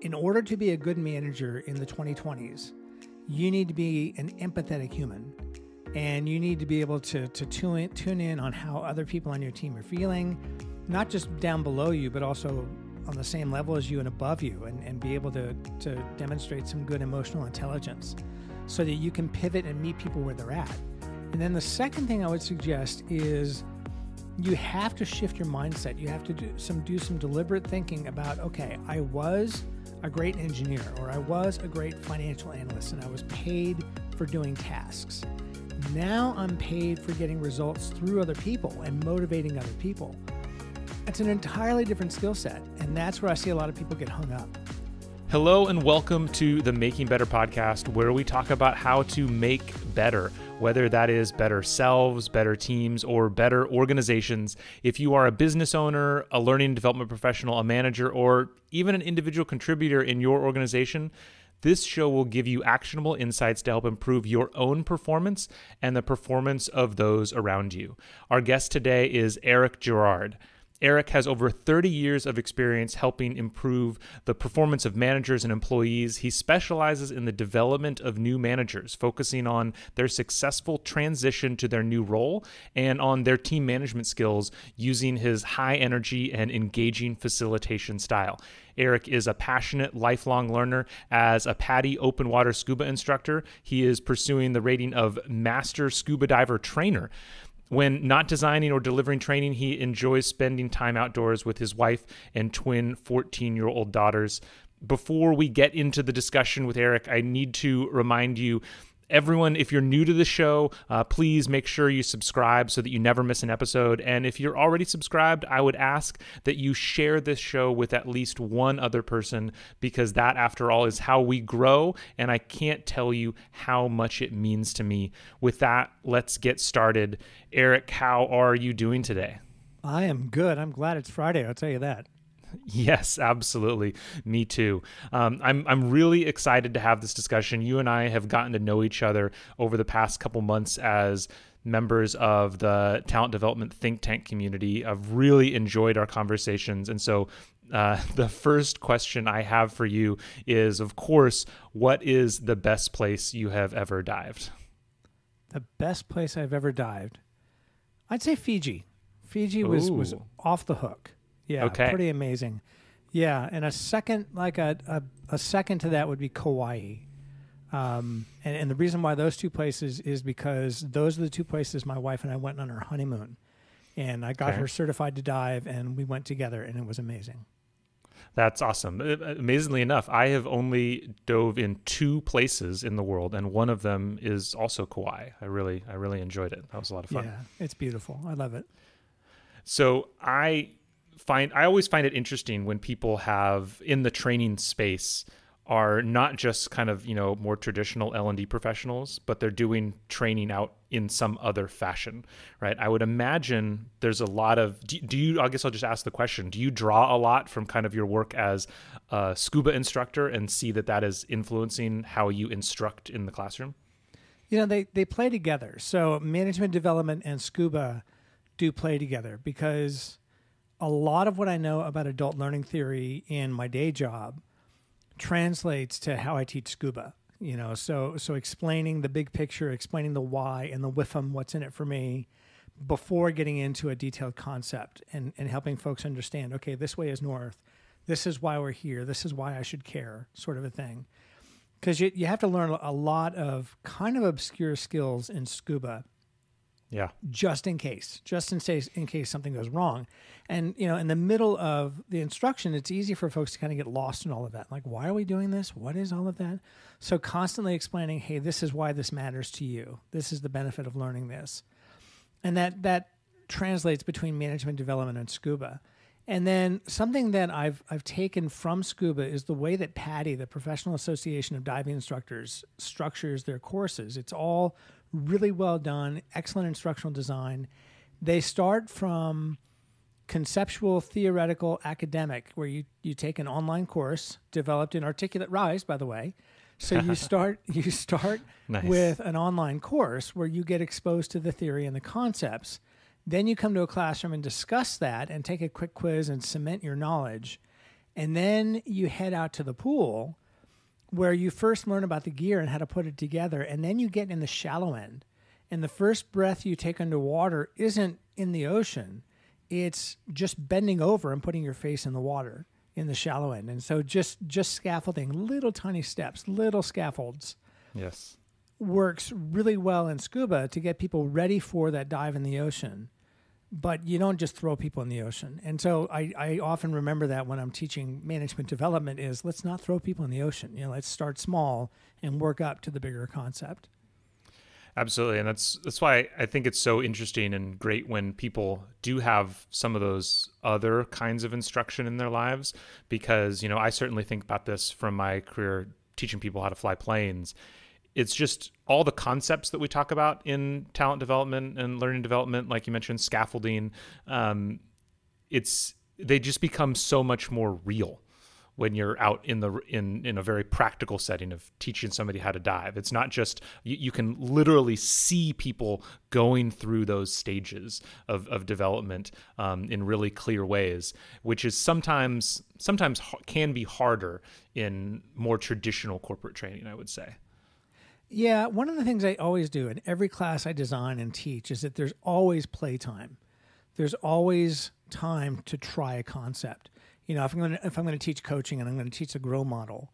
in order to be a good manager in the 2020s, you need to be an empathetic human. And you need to be able to tune in on how other people on your team are feeling, not just down below you, but also on the same level as you and above you, and be able to demonstrate some good emotional intelligence so that you can pivot and meet people where they're at. And then the second thing I would suggest is you have to shift your mindset. You have to do some deliberate thinking about, okay, I was a great engineer, or I was a great financial analyst, and I was paid for doing tasks. Now I'm paid for getting results through other people and motivating other people. It's an entirely different skill set, and that's where I see a lot of people get hung up. Hello and welcome to the Making Better podcast, where we talk about how to make better, whether that is better selves, better teams, or better organizations. If you are a business owner, a learning and development professional, a manager, or even an individual contributor in your organization, this show will give you actionable insights to help improve your own performance and the performance of those around you. Our guest today is Eric Girard. Eric has over 30 years of experience helping improve the performance of managers and employees. He specializes in the development of new managers, focusing on their successful transition to their new role and on their team management skills using his high energy and engaging facilitation style. Eric is a passionate, lifelong learner. As a PADI open water scuba instructor, he is pursuing the rating of Master Scuba Diver Trainer. When not designing or delivering training, he enjoys spending time outdoors with his wife and twin 14-year-old daughters. Before we get into the discussion with Eric, I need to remind you, everyone, if you're new to the show, please make sure you subscribe so that you never miss an episode. And if you're already subscribed, I would ask that you share this show with at least one other person, because that, after all, is how we grow. And I can't tell you how much it means to me. With that, let's get started. Eric, how are you doing today? I am good. I'm glad it's Friday, I'll tell you that. Yes, absolutely. Me too. I'm really excited to have this discussion. You and I have gotten to know each other over the past couple months as members of the talent development think tank community. I've really enjoyed our conversations. And so the first question I have for you is, of course, what is the best place you have ever dived? The best place I've ever dived? I'd say Fiji. Fiji was off the hook. Yeah, okay. Pretty amazing. Yeah, and a second, like a second to that would be Kauai. And the reason why those two places is because those are the two places my wife and I went on our honeymoon. And I got her certified to dive, and we went together, and it was amazing. That's awesome. Amazingly enough, I have only dove in two places in the world, and one of them is also Kauai. I really enjoyed it. That was a lot of fun. Yeah, it's beautiful. I love it. So I always find it interesting when people have in the training space are not just kind of, more traditional L&D professionals, but they're doing training out in some other fashion, right? I would imagine there's a lot of, I guess I'll just ask the question, do you draw a lot from kind of your work as a scuba instructor and see that is influencing how you instruct in the classroom? They play together. So management development and scuba do play together, because a lot of what I know about adult learning theory in my day job translates to how I teach scuba. So explaining the big picture, explaining the why and the WIFM, what's in it for me, before getting into a detailed concept and helping folks understand, okay, this way is north. This is why we're here. This is why I should care, sort of a thing. Because you have to learn a lot of kind of obscure skills in scuba. Yeah. Just in case something goes wrong. And, in the middle of the instruction, it's easy for folks to kind of get lost in all of that. Like, why are we doing this? What is all of that? So constantly explaining, hey, this is why this matters to you. This is the benefit of learning this. And that translates between management development and scuba. And then something that I've taken from scuba is the way that PADI, the Professional Association of Diving Instructors, structures their courses. It's all really well done, excellent instructional design. They start from conceptual, theoretical, academic, where you take an online course developed in Articulate Rise, by the way. So you start Nice. with an online course where you get exposed to the theory and the concepts. Then you come to a classroom and discuss that and take a quick quiz and cement your knowledge. And then you head out to the pool where you first learn about the gear and how to put it together. And then you get in the shallow end. And the first breath you take underwater isn't in the ocean. It's just bending over and putting your face in the water in the shallow end. And so just scaffolding, little tiny steps, little scaffolds. Yes. Works really well in scuba to get people ready for that dive in the ocean. But you don't just throw people in the ocean. And so I often remember that when I'm teaching management development is let's not throw people in the ocean. Let's start small and work up to the bigger concept. Absolutely. And that's why I think it's so interesting and great when people do have some of those other kinds of instruction in their lives, because, I certainly think about this from my career teaching people how to fly planes. It's just all the concepts that we talk about in talent development and learning development, like you mentioned, scaffolding. They just become so much more real when you're out in a very practical setting of teaching somebody how to dive. It's not just you can literally see people going through those stages of development in really clear ways, which is sometimes can be harder in more traditional corporate training, I would say. Yeah, one of the things I always do in every class I design and teach is that there's always playtime. There's always time to try a concept. If I'm going to teach coaching and I'm going to teach a grow model,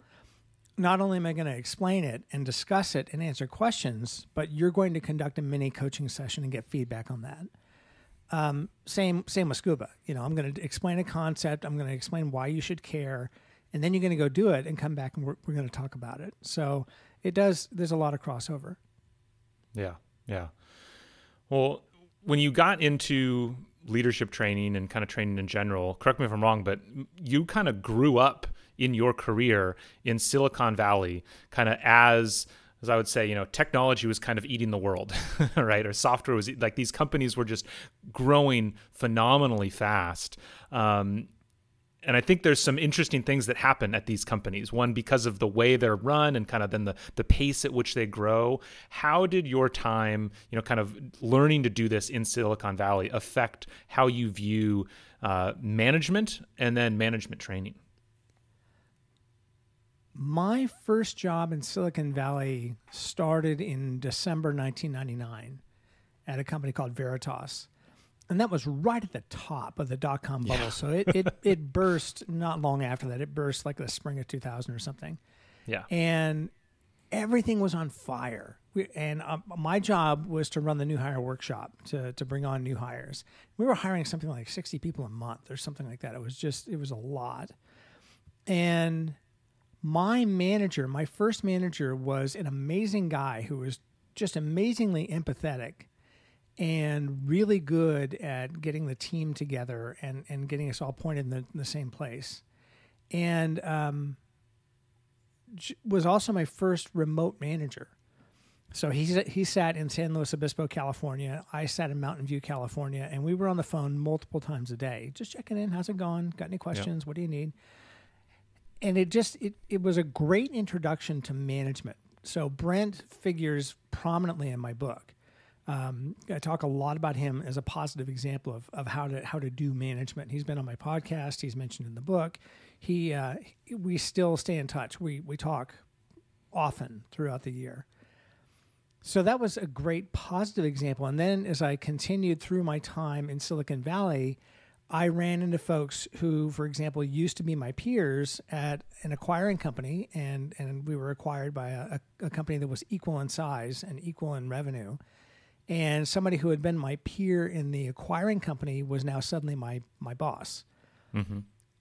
not only am I going to explain it and discuss it and answer questions, but you're going to conduct a mini coaching session and get feedback on that. Same with scuba. I'm going to explain a concept. I'm going to explain why you should care, and then you're going to go do it and come back and we're going to talk about it. So there's a lot of crossover. Yeah. Well, when you got into leadership training and kind of training in general, correct me if I'm wrong, but you kind of grew up in your career in Silicon Valley, kind of as I would say, technology was kind of eating the world, right? Or software was like these companies were just growing phenomenally fast. And I think there's some interesting things that happen at these companies. One, because of the way they're run and kind of then the pace at which they grow. How did your time, kind of learning to do this in Silicon Valley affect how you view management and then management training? My first job in Silicon Valley started in December 1999 at a company called Veritas. And that was right at the top of the dot-com bubble. Yeah. So it burst not long after that. It burst like the spring of 2000 or something. Yeah. And everything was on fire. My job was to run the new hire workshop to bring on new hires. We were hiring something like 60 people a month or something like that. It was a lot. And my first manager was an amazing guy who was just amazingly empathetic and really good at getting the team together and getting us all pointed in the same place. And was also my first remote manager. So he sat in San Luis Obispo, California. I sat in Mountain View, California, and we were on the phone multiple times a day, just checking in. How's it going? Got any questions? Yep. What do you need? And it was a great introduction to management. So Brent figures prominently in my book. I talk a lot about him as a positive example of how to do management. He's been on my podcast. He's mentioned in the book. We still stay in touch. We talk often throughout the year. So that was a great positive example. And then as I continued through my time in Silicon Valley, I ran into folks who, for example, used to be my peers at an acquiring company, and we were acquired by a company that was equal in size and equal in revenue. And somebody who had been my peer in the acquiring company was now suddenly my boss. Mm-hmm.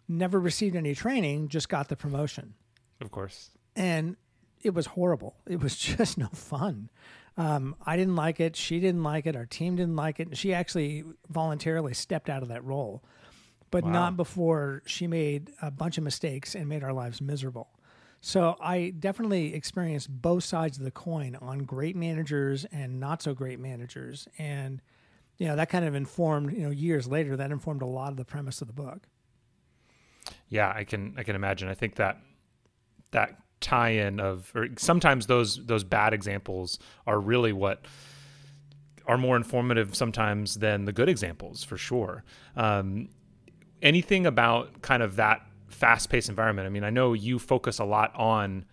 Never received any training, just got the promotion. Of course. And it was horrible. It was just no fun. I didn't like it. She didn't like it. Our team didn't like it. And she actually voluntarily stepped out of that role, but not before she made a bunch of mistakes and made our lives miserable. So I definitely experienced both sides of the coin on great managers and not so great managers. And, that kind of informed, years later, that informed a lot of the premise of the book. Yeah, I can imagine. I think that tie-in or sometimes those bad examples are really what are more informative sometimes than the good examples, for sure. Anything about kind of that fast-paced environment. I mean, I know you focus a lot on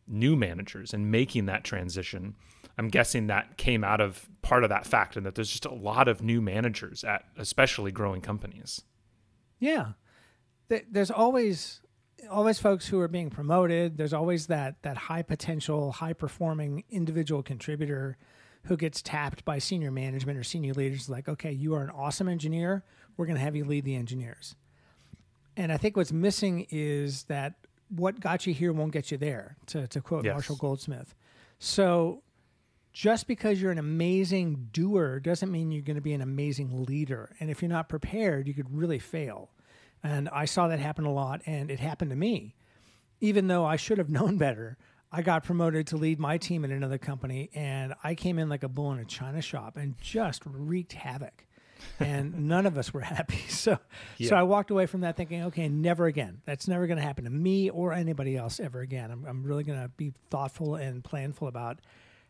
new managers and making that transition. I'm guessing that came out of part of that fact, and that there's just a lot of new managers at especially growing companies. Yeah. There's always folks who are being promoted. There's always that high potential, high performing individual contributor who gets tapped by senior management or senior leaders like, okay, you are an awesome engineer. We're going to have you lead the engineers. And I think what's missing is that what got you here won't get you there, to quote Marshall Goldsmith. So just because you're an amazing doer doesn't mean you're going to be an amazing leader. And if you're not prepared, you could really fail. And I saw that happen a lot, and it happened to me. Even though I should have known better, I got promoted to lead my team in another company, and I came in like a bull in a china shop and just wreaked havoc. And none of us were happy. So I walked away from that thinking, okay, never again. That's never going to happen to me or anybody else ever again. I'm really going to be thoughtful and planful about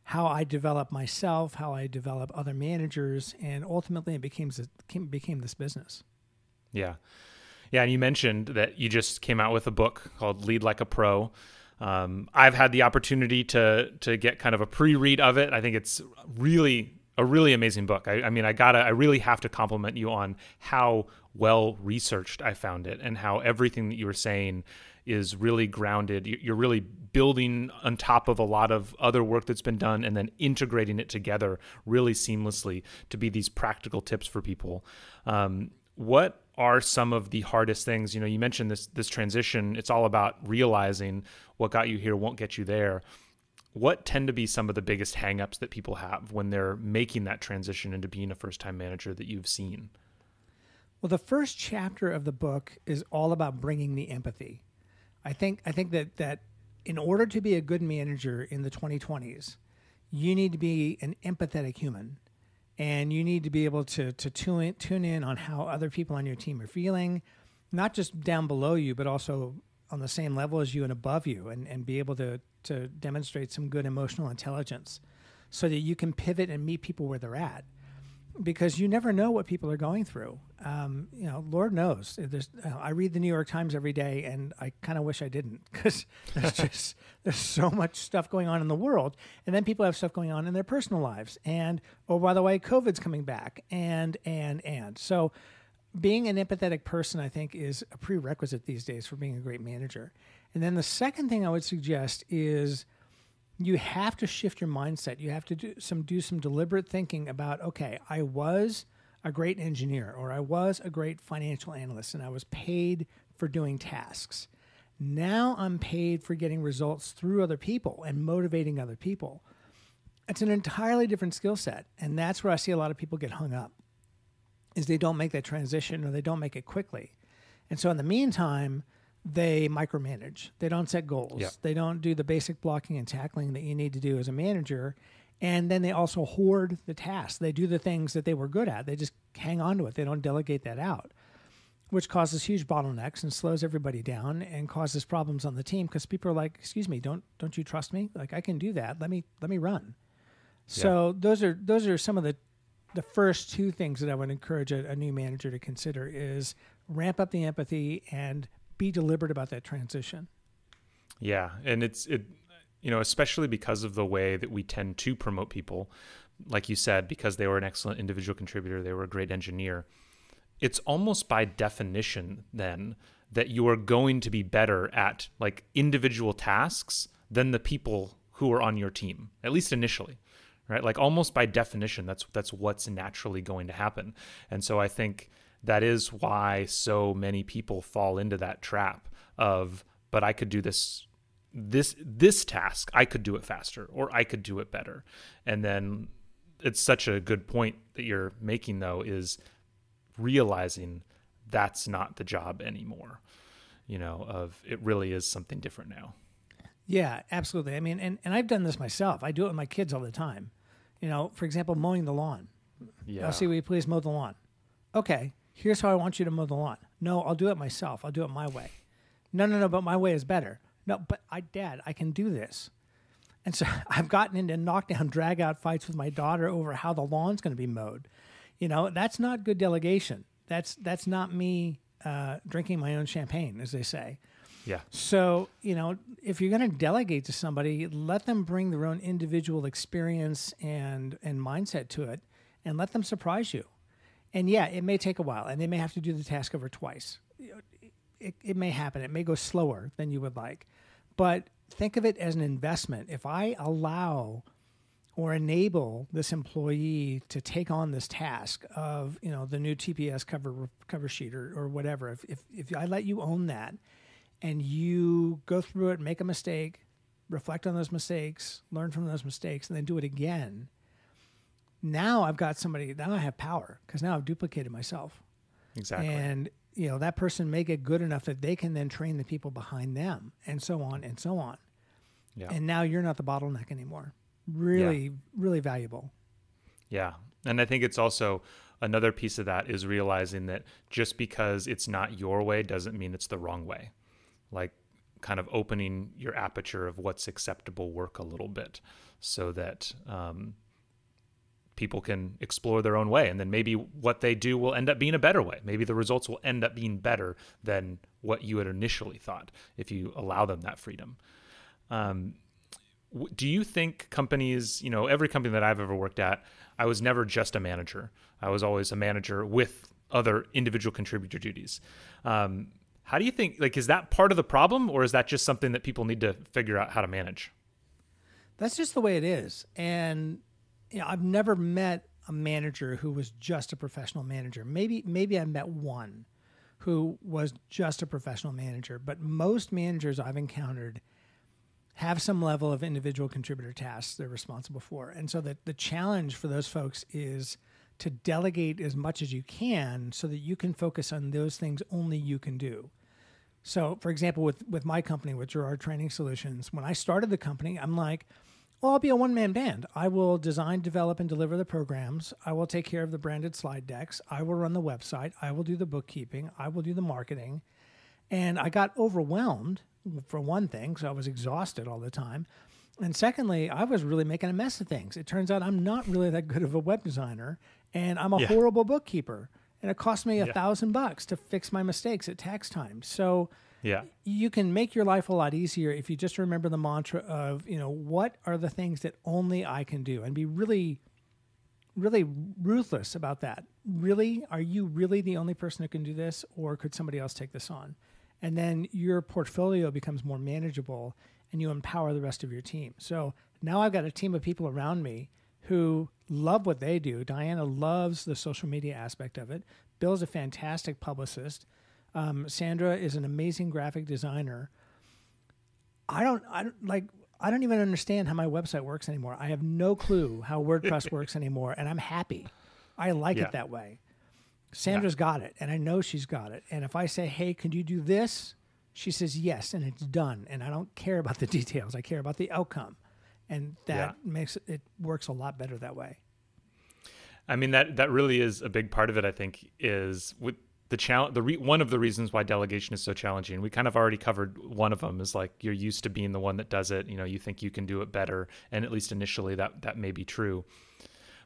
how I develop myself, how I develop other managers, and ultimately it became this business. Yeah. Yeah, and you mentioned that you just came out with a book called Lead Like a Pro. I've had the opportunity to get kind of a pre-read of it. I think it's a really amazing book. I mean, I really have to compliment you on how well researched I found it, and how everything that you were saying is really grounded. You're really building on top of a lot of other work that's been done, and then integrating it together really seamlessly to be these practical tips for people. What are some of the hardest things? You know, you mentioned this transition. It's all about realizing what got you here won't get you there. What tend to be some of the biggest hangups that people have when they're making that transition into being a first-time manager that you've seen? Well, the first chapter of the book is all about bringing the empathy. I think that in order to be a good manager in the 2020s, you need to be an empathetic human, and you need to be able to tune in on how other people on your team are feeling, not just down below you, but also on the same level as you and above you, and be able to demonstrate some good emotional intelligence so that you can pivot and meet people where they're at. Because you never know what people are going through. Lord knows. I read the New York Times every day, and I kind of wish I didn't, because there's so much stuff going on in the world, and then people have stuff going on in their personal lives. And oh, by the way, COVID's coming back, and so being an empathetic person, I think, is a prerequisite these days for being a great manager. And then the second thing I would suggest is you have to shift your mindset. You have to do some deliberate thinking about, okay, I was a great engineer, or I was a great financial analyst, and I was paid for doing tasks. Now I'm paid for getting results through other people and motivating other people. It's an entirely different skill set, and that's where I see a lot of people get hung up, is they don't make that transition, or they don't make it quickly. And so in the meantime, they micromanage. They don't set goals. Yep. They don't do the basic blocking and tackling that you need to do as a manager. And then they also hoard the tasks. They do the things that they were good at. They just hang on to it. They don't delegate that out, which causes huge bottlenecks and slows everybody down and causes problems on the team, because people are like, excuse me, don't you trust me? Like, I can do that. Let me run. So those are some of the first two things that I would encourage a new manager to consider is ramp up the empathy and be deliberate about that transition. Yeah. And it's especially because of the way that we tend to promote people, like you said, because they were an excellent individual contributor, they were a great engineer. It's almost by definition then that you are going to be better at like individual tasks than the people who are on your team, at least initially, right? Like almost by definition, that's what's naturally going to happen. And so I think that is why so many people fall into that trap of, but I could do this task, I could do it faster, or I could do it better. And then it's such a good point that you're making, though, is realizing that's not the job anymore, of it really is something different now. Yeah, absolutely. I mean, and I've done this myself. I do it with my kids all the time. For example, mowing the lawn. Yeah. Elsie, will you please mow the lawn? Okay. Here's how I want you to mow the lawn. No, I'll do it myself. I'll do it my way. No, but my way is better. No, but Dad, I can do this. And so I've gotten into knockdown, drag-out fights with my daughter over how the lawn's going to be mowed. That's not good delegation. That's not me drinking my own champagne, as they say. Yeah. So, if you're going to delegate to somebody, let them bring their own individual experience and mindset to it, and let them surprise you. And yeah, it may take a while, and they may have to do the task over twice. It may happen. It may go slower than you would like. But think of it as an investment. If I allow or enable this employee to take on this task of, the new TPS cover sheet or whatever, if I let you own that and you go through it, make a mistake, reflect on those mistakes, learn from those mistakes, and then do it again, now I've got somebody, now I have power because now I've duplicated myself. Exactly. And, that person may get good enough that they can then train the people behind them and so on and so on. Yeah. And now you're not the bottleneck anymore. Really, really valuable. Yeah. And I think it's also another piece of that is realizing that just because it's not your way doesn't mean it's the wrong way. Like kind of opening your aperture of what's acceptable work a little bit so that people can explore their own way. And then maybe what they do will end up being a better way. Maybe the results will end up being better than what you had initially thought if you allow them that freedom. Do you think companies, every company that I've ever worked at, I was never just a manager. I was always a manager with other individual contributor duties. How do you think, is that part of the problem, or is that just something that people need to figure out how to manage? That's just the way it is. And, I've never met a manager who was just a professional manager. Maybe I met one who was just a professional manager, but most managers I've encountered have some level of individual contributor tasks they're responsible for. And so the challenge for those folks is to delegate as much as you can so that you can focus on those things only you can do. So, for example, with my company, with Girard Training Solutions, when I started the company, I'm like, well, I'll be a one-man band. I will design, develop, and deliver the programs. I will take care of the branded slide decks. I will run the website. I will do the bookkeeping. I will do the marketing. And I got overwhelmed, for one thing, so I was exhausted all the time. And secondly, I was really making a mess of things. It turns out I'm not really that good of a web designer, and I'm a horrible bookkeeper. And it cost me $1,000 to fix my mistakes at tax time. So you can make your life a lot easier if you just remember the mantra of, what are the things that only I can do, and be really, really ruthless about that. Really, are you really the only person who can do this, or could somebody else take this on? And then your portfolio becomes more manageable and you empower the rest of your team. So now I've got a team of people around me who love what they do. Diana loves the social media aspect of it. Bill's a fantastic publicist. Sandra is an amazing graphic designer. I don't even understand how my website works anymore. I have no clue how WordPress works anymore, and I'm happy. I like it that way. Sandra's got it, and I know she's got it. And if I say, hey, can you do this? She says yes, and it's done. And I don't care about the details. I care about the outcome. And that makes it works a lot better that way. I mean, that really is a big part of it, I think, is with the challenge. One of the reasons why delegation is so challenging, we kind of already covered one of them, is like you're used to being the one that does it. You think you can do it better. And at least initially that may be true.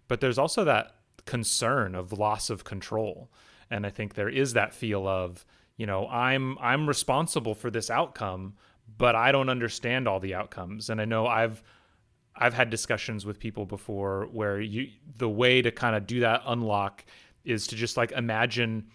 But there's also that concern of loss of control. And I think there is that feel of, I'm responsible for this outcome, but I don't understand all the outcomes. And I know I've had discussions with people before where the way to kind of do that unlock is to just imagine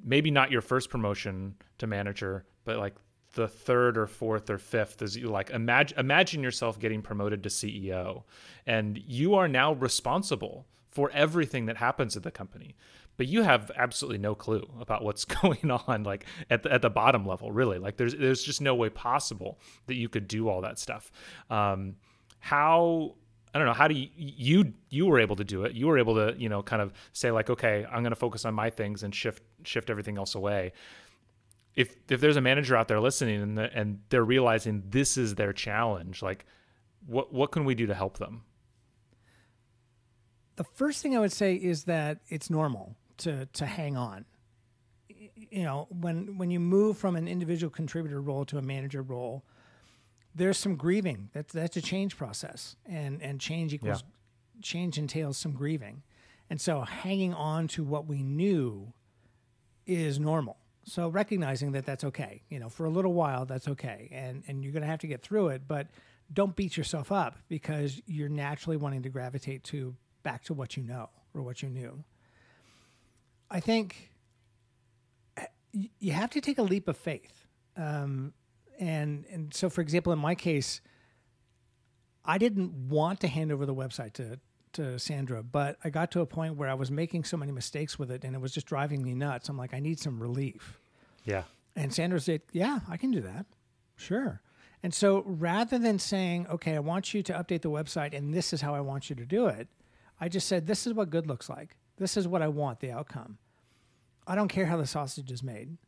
maybe not your first promotion to manager, but the third or fourth or fifth is imagine yourself getting promoted to CEO, and you are now responsible for everything that happens at the company, but you have absolutely no clue about what's going on at the bottom level, really. There's just no way possible that you could do all that stuff. How do you were able to do it? You were able to, kind of say okay, I'm going to focus on my things and shift everything else away. If there's a manager out there listening and they're realizing this is their challenge, what can we do to help them? The first thing I would say is that it's normal to hang on. When you move from an individual contributor role to a manager role, there's some grieving. That's a change process, and change entails some grieving. And so hanging on to what we knew is normal. So recognizing that that's okay, for a little while, that's okay. And you're going to have to get through it, but don't beat yourself up because you're naturally wanting to gravitate back to what you know or what you knew. I think you have to take a leap of faith. And so, for example, in my case, I didn't want to hand over the website to Sandra, but I got to a point where I was making so many mistakes with it and it was just driving me nuts. I'm like, I need some relief. Yeah. And Sandra said, yeah, I can do that. Sure. And so rather than saying, okay, I want you to update the website and this is how I want you to do it, I just said, this is what good looks like. This is what I want, the outcome. I don't care how the sausage is made.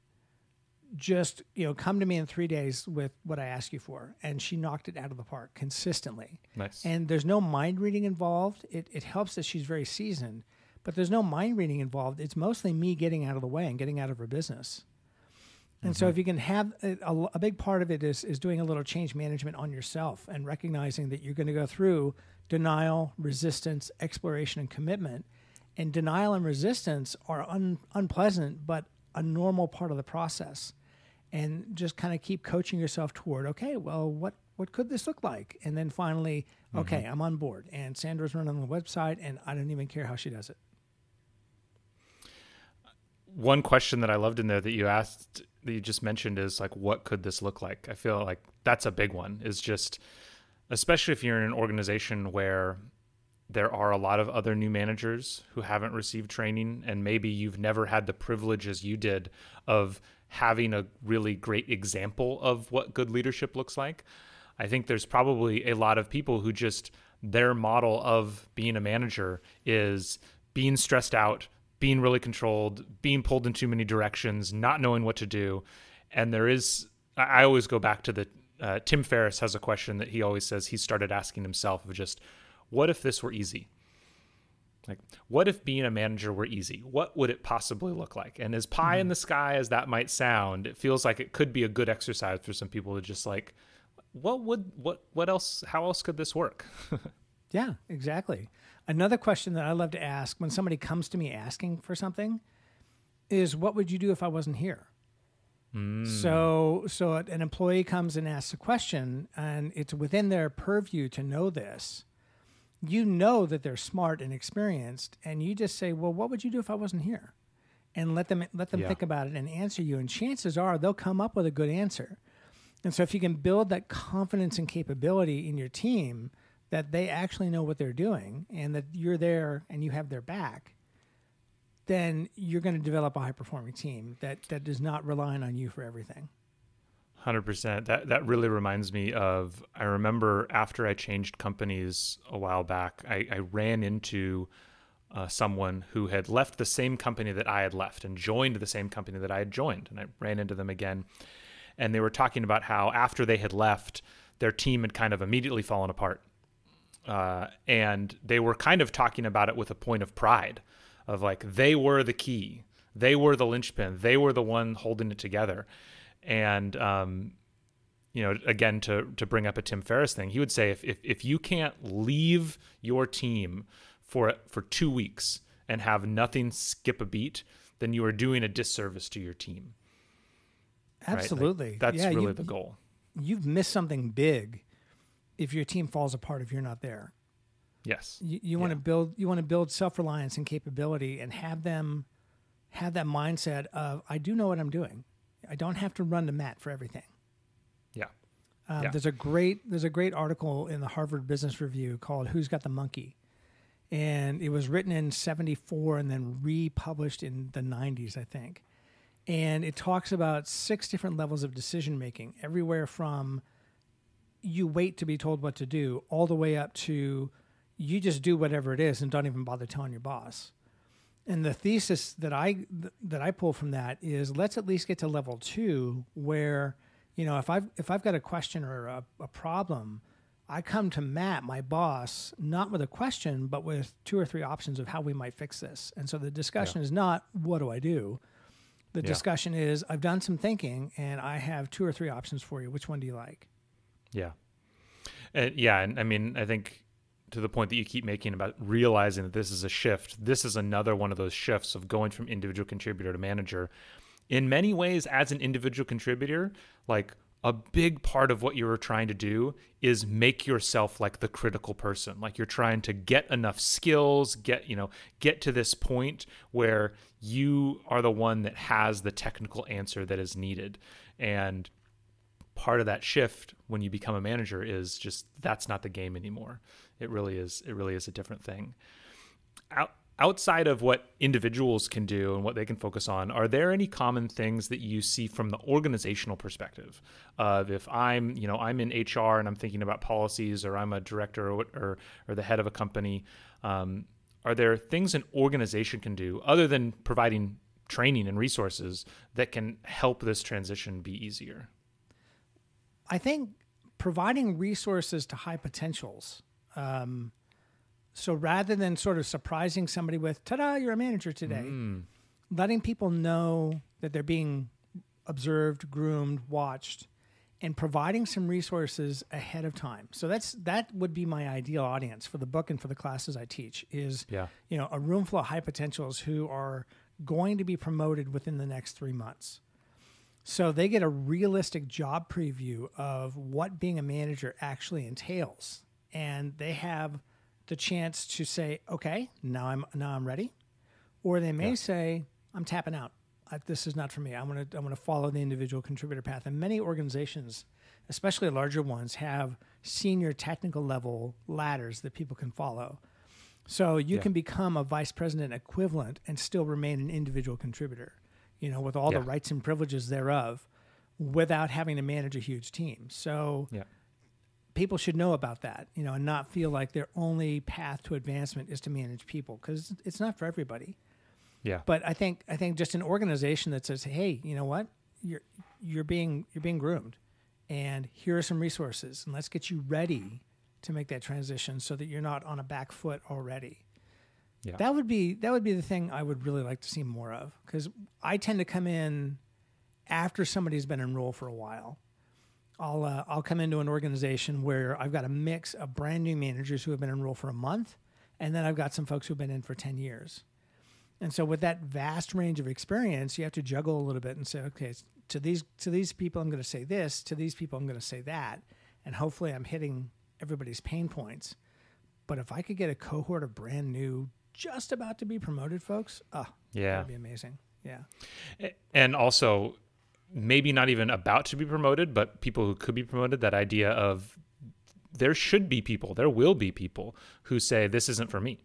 Just, come to me in 3 days with what I ask you for. And she knocked it out of the park consistently. Nice. And there's no mind reading involved. It helps that she's very seasoned, but there's no mind reading involved. It's mostly me getting out of the way and getting out of her business. And so if you can have a big part of it is doing a little change management on yourself and recognizing that you're going to go through denial, resistance, exploration, and commitment. And denial and resistance are unpleasant, but a normal part of the process. And just kind of keep coaching yourself toward, okay, well, what could this look like? And then finally, okay, I'm on board. And Sandra's running the website, and I don't even care how she does it. One question that I loved in there that you asked, that you just mentioned is like, what could this look like? I feel like that's a big one, is just, especially if you're in an organization where there are a lot of other new managers who haven't received training, and maybe you've never had the privilege as you did of having a really great example of what good leadership looks like. I think there's probably a lot of people who just, their model of being a manager is being stressed out, being really controlled, being pulled in too many directions, not knowing what to do. And I always go back to Tim Ferriss has a question that he always says he started asking himself of just, what if this were easy? Like, what if being a manager were easy? What would it possibly look like? And as pie in the sky as that might sound, it feels like it could be a good exercise for some people to just like, what else, how else could this work? Yeah, exactly. Another question that I love to ask when somebody comes to me asking for something is, what would you do if I wasn't here? So an employee comes and asks a question, and it's within their purview to know this. You know that they're smart and experienced, and you just say, well, what would you do if I wasn't here? And let them think about it and answer you. And chances are they'll come up with a good answer. And so if you can build that confidence and capability in your team that they actually know what they're doing and that you're there and you have their back, then you're going to develop a high-performing team that is not relying on you for everything. 100%. That really reminds me of, I remember after I changed companies a while back, I ran into someone who had left the same company that I had left and joined the same company that I had joined. And I ran into them again. And they were talking about how after they had left, their team had kind of immediately fallen apart. And they were kind of talking about it with a point of pride of like, they were the key. They were the linchpin. They were the one holding it together. And, again, to bring up a Tim Ferriss thing, he would say, if you can't leave your team for 2 weeks and have nothing skip a beat, then you are doing a disservice to your team. Absolutely. Right? Like, that's really the goal. You've missed something big if your team falls apart, if you're not there. Yes. You want to build self-reliance and capability and have them have that mindset of, I do know what I'm doing. I don't have to run to Matt for everything. Yeah. There's a great article in the Harvard Business Review called "Who's Got the Monkey?" And it was written in 1974 and then republished in the 90s, I think. And it talks about 6 different levels of decision making, everywhere from you wait to be told what to do, all the way up to you just do whatever it is and don't even bother telling your boss. And the thesis that I pull from that is, let's at least get to level 2, where, if I've got a question or a problem, I come to Matt, my boss, not with a question, but with 2 or 3 options of how we might fix this. And so the discussion is not, what do I do? The discussion is, I've done some thinking and I have 2 or 3 options for you. Which one do you like? Yeah. And I mean, I think to the point that you keep making about realizing that this is a shift, this is another one of those shifts of going from individual contributor to manager, in many ways, as an individual contributor, like a big part of what you're trying to do is make yourself like the critical person. Like you're trying to get enough skills, get to this point where you are the one that has the technical answer that is needed. And part of that shift when you become a manager is just, that's not the game anymore. It really is a different thing. Outside of what individuals can do and what they can focus on, are there any common things that you see from the organizational perspective of, if I'm in HR and I'm thinking about policies, or I'm a director or the head of a company, are there things an organization can do other than providing training and resources that can help this transition be easier? I think providing resources to high potentials. So rather than sort of surprising somebody with, ta-da, you're a manager today, letting people know that they're being observed, groomed, watched, and providing some resources ahead of time. So that would be my ideal audience for the book and for the classes I teach is, a room full of high potentials who are going to be promoted within the next 3 months. So they get a realistic job preview of what being a manager actually entails. And they have the chance to say, okay, now I'm ready. Or they may say, I'm tapping out. This is not for me. I'm going to follow the individual contributor path. And many organizations, especially larger ones, have senior technical level ladders that people can follow. So you can become a vice president equivalent and still remain an individual contributor, with all the rights and privileges thereof, without having to manage a huge team. So people should know about that, and not feel like their only path to advancement is to manage people, because it's not for everybody. Yeah. But I think just an organization that says, hey, you know what, you're being groomed, and here are some resources, and let's get you ready to make that transition so that you're not on a back foot already. Yeah. That would be the thing I would really like to see more of, because I tend to come in after somebody's been enrolled for a while. I'll come into an organization where I've got a mix of brand new managers who have been enrolled for a month, and then I've got some folks who've been in for 10 years. And so with that vast range of experience, you have to juggle a little bit and say, okay, to these people I'm going to say this, to these people I'm going to say that, and hopefully I'm hitting everybody's pain points. But if I could get a cohort of brand new, just about to be promoted folks, that'd be amazing. Yeah. And also, maybe not even about to be promoted, but people who could be promoted, that idea of there will be people who say, this isn't for me,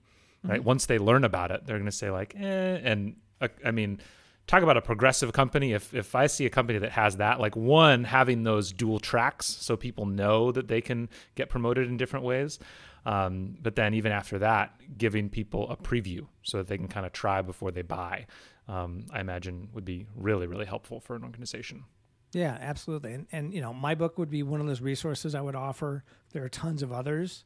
right? Once they learn about it, they're going to say like, and I mean, talk about a progressive company. If I see a company that has that, like one, having those dual tracks so people know that they can get promoted in different ways. But then even after that, giving people a preview so that they can kind of try before they buy. I imagine would be really, really helpful for an organization. Yeah, absolutely. And my book would be one of those resources I would offer. There are tons of others.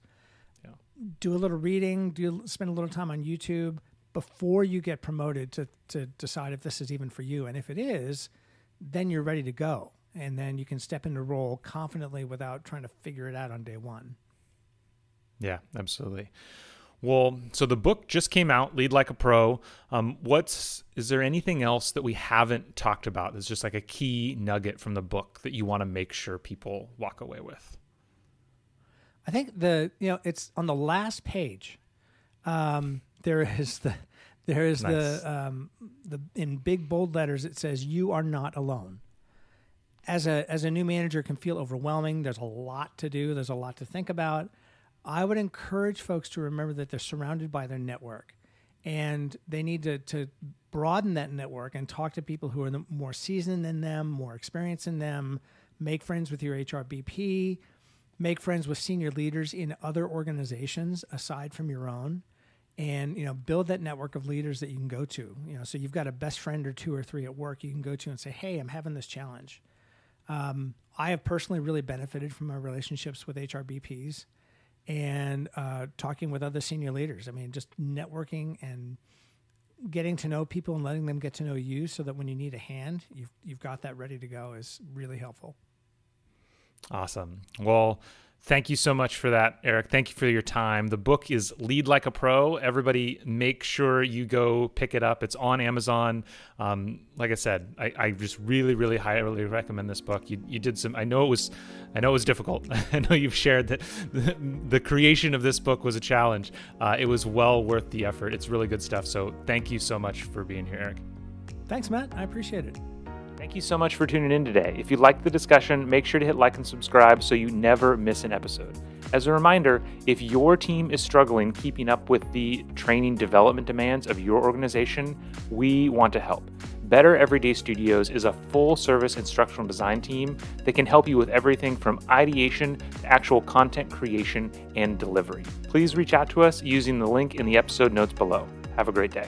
Yeah. Do a little reading, spend a little time on YouTube before you get promoted to decide if this is even for you. And if it is, then you're ready to go. And then you can step into the role confidently without trying to figure it out on day one. Yeah, absolutely. Well, so the book just came out, Lead Like a Pro. Is there anything else that we haven't talked about that's just like a key nugget from the book that you want to make sure people walk away with? I think it's on the last page. There is in big bold letters, it says, "You are not alone." As a new manager, it can feel overwhelming. There's a lot to do. There's a lot to think about. I would encourage folks to remember that they're surrounded by their network, and they need to broaden that network and talk to people who are more seasoned than them, more experienced than them. Make friends with your HRBP. Make friends with senior leaders in other organizations aside from your own, and build that network of leaders that you can go to. So you've got a best friend or two or three at work you can go to and say, "Hey, I'm having this challenge." I have personally really benefited from my relationships with HRBPs. And talking with other senior leaders. I mean, just networking and getting to know people and letting them get to know you so that when you need a hand, you've got that ready to go is really helpful. Awesome. Well, Thank you so much for that, Eric. Thank you for your time. The book is Lead Like a Pro. Everybody, make sure you go pick it up. It's on Amazon. Like I said, I just really, really highly recommend this book. You did some. I know it was difficult. I know you've shared that the creation of this book was a challenge. It was well worth the effort. It's really good stuff. So thank you so much for being here, Eric. Thanks, Matt. I appreciate it. Thank you so much for tuning in today. If you liked the discussion, make sure to hit like and subscribe so you never miss an episode. As a reminder, if your team is struggling keeping up with the training development demands of your organization, we want to help. Better Everyday Studios is a full-service instructional design team that can help you with everything from ideation to actual content creation and delivery. Please reach out to us using the link in the episode notes below. Have a great day.